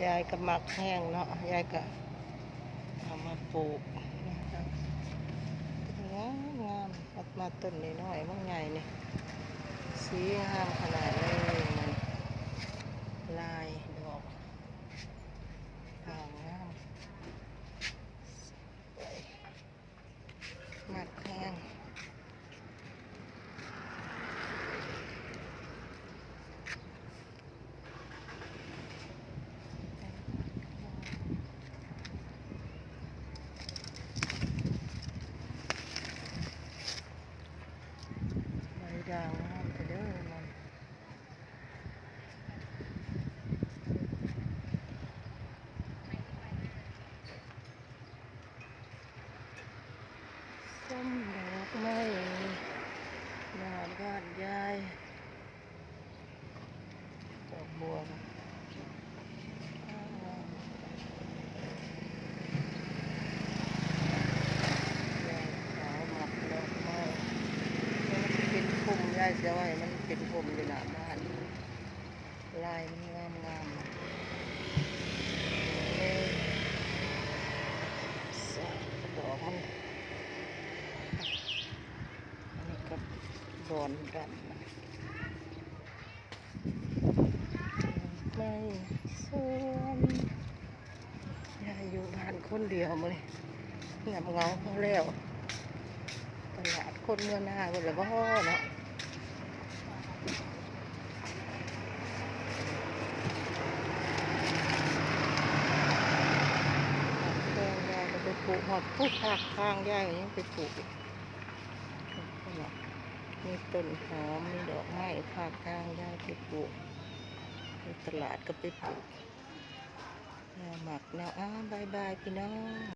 ยายก็หมักแห้งเนาะยายก็เอามาปลูกนะครับงามงามมาต้นน้อยๆบางใหญ่นี่สีงามขนาดเลยมันลายดอกงามงามหมักแห้งใบด่างงามไปเด้อมันส้มดอกไม้หน้าบ้านยายดอกบัวนะยายสาวหมักดอกไม้มันเป็นพุ่มยายจะไว้มันเป็นพุ่มอยู่หน้าบ้านลายมันงามงามสองดอกมันอันนี้ก็บอนดำไม่สวนยายอยู่บ้านคนเดียวมาเลยเงียบเงาเขาแล้วตลาดคนเมื่อหน้าคนละบ่เนาะแตงยายมันไปปลูกหอดพุภาคข้างยายก็ยังไปปลูกอีกมีต้นหอมมีดอกไม้ภาคข้างยายไปปลูกในตลาดก็ไปปลูกแนวหมักแนวบายบายพี่น้อง